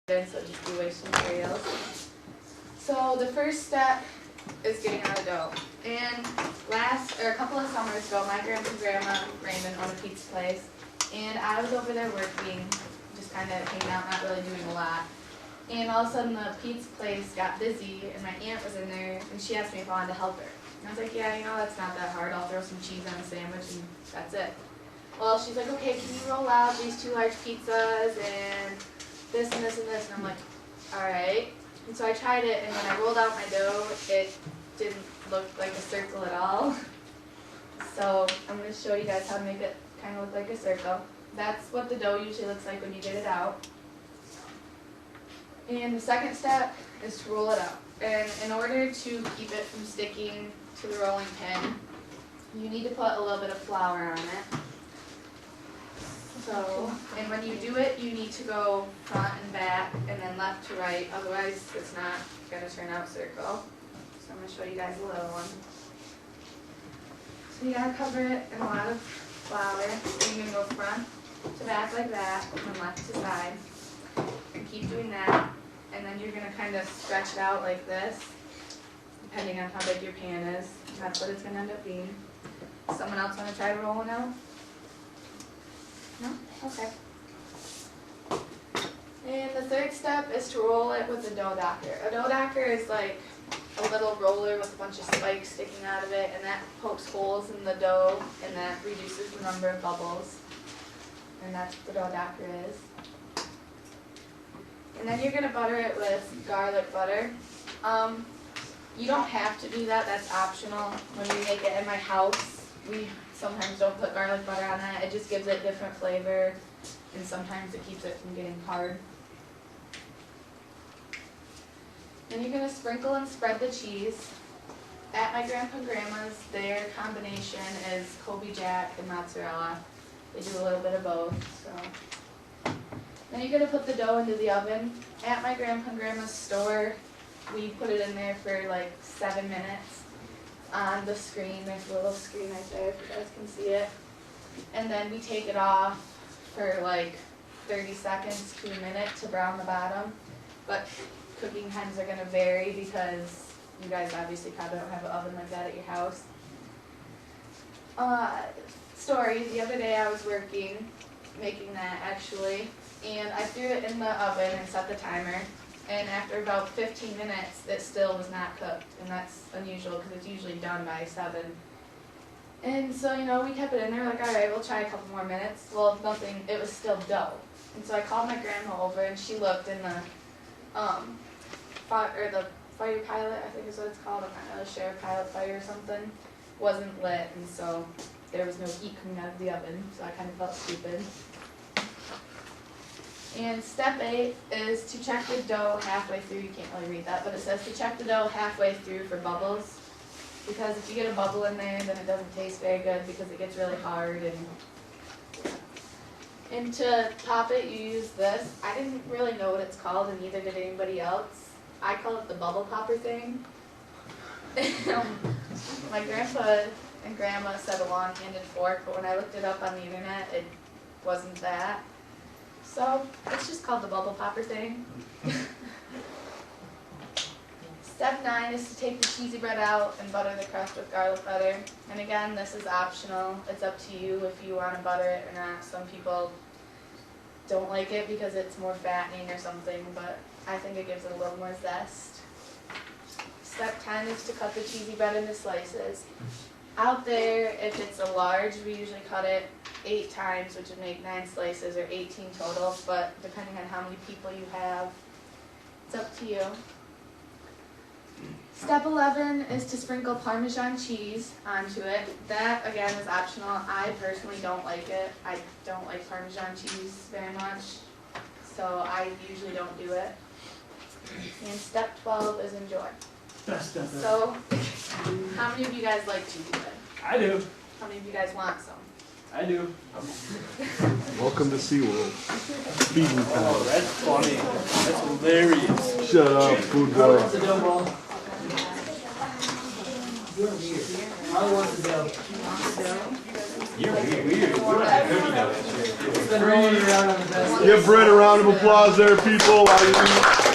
so just be wasting materials. So the first step is getting out of dough. And a couple of summers ago, my grandpa and grandma Raymond owned a pizza place, and I was over there working, just kind of hanging out, not really doing a lot. And all of a sudden the pizza place got busy, and my aunt was in there, and she asked me if I wanted to help her. And I was like, yeah, that's not that hard. I'll throw some cheese on a sandwich, and that's it. Well, she's like, okay, can you roll out these 2 large pizzas, and this and this and this? And I'm like, all right. And so I tried it, and when I rolled out my dough, it didn't look like a circle at all. So I'm going to show you guys how to make it kind of look like a circle. That's what the dough usually looks like when you get it out. And the second step is to roll it out. And in order to keep it from sticking to the rolling pin, you need to put a little bit of flour on it. So, and when you do it, you need to go front and back and then left to right, otherwise it's not going to turn out circle. So I'm going to show you guys a little one. So you got to cover it in a lot of flour. And you're going to go front to back like that, and then left to side. And keep doing that. And then you're going to kind of stretch it out like this, depending on how big your pan is. That's what it's going to end up being. Someone else want to try to roll one out? No? Okay. And the third step is to roll it with a dough docker. A dough docker is like a little roller with a bunch of spikes sticking out of it, and that pokes holes in the dough, and that reduces the number of bubbles. And that's what the dough docker is. And then you're going to butter it with garlic butter. You don't have to do that, that's optional. When we make it in my house, we sometimes don't put garlic butter on that. It just gives it different flavor, and sometimes it keeps it from getting hard. Then you're going to sprinkle and spread the cheese. At my grandpa and grandma's, their combination is Kobe Jack and mozzarella. They do a little bit of both. So. Then you're going to put the dough into the oven. At my grandpa and grandma's store, we put it in there for like 7 minutes. On the screen, there's a little screen right there if you guys can see it. And then we take it off for like 30 seconds to a minute to brown the bottom. But cooking times are going to vary because you guys obviously probably don't have an oven like that at your house. Story, the other day I was working, making that actually, and I threw it in the oven and set the timer. And after about 15 minutes, it still was not cooked, and that's unusual because it's usually done by 7. And so, we kept it in there, like, all right, we'll try a couple more minutes. Well, nothing, it was still dough. And so I called my grandma over, and she looked in the fire pilot, I think is what it's called, I don't know, share pilot fire or something, wasn't lit, and so there was no heat coming out of the oven, so I kind of felt stupid. And step 8 is to check the dough halfway through. You can't really read that, but it says to check the dough halfway through for bubbles. Because if you get a bubble in there, then it doesn't taste very good because it gets really hard. And to top it, you use this. I didn't really know what it's called, and neither did anybody else. I call it the bubble popper thing. My grandpa and grandma said a long-handed fork, but when I looked it up on the internet, it wasn't that. So, it's just called the bubble popper thing. Step 9 is to take the cheesy bread out and butter the crust with garlic butter. And again, this is optional. It's up to you if you want to butter it or not. Some people don't like it because it's more fattening or something, but I think it gives it a little more zest. Step 10 is to cut the cheesy bread into slices. Out there, if it's a large, we usually cut it 8 times, which would make 9 slices, or 18 total, but depending on how many people you have, it's up to you. Step 11 is to sprinkle Parmesan cheese onto it. That, again, is optional. I personally don't like it. I don't like Parmesan cheese very much, so I usually don't do it. And step 12 is enjoy. Best stuff ever. So, how many of you guys like cheesy bread? I do. How many of you guys want some? I do. Welcome to SeaWorld. Feeding time. Oh, that's funny. That's hilarious. Shut up, food boy. What's the dough ball? You're weird. I want the dough. You're weird. We don't have cookie dough this year. It's been rolling around on the desk. Give Britt a round of applause there, people.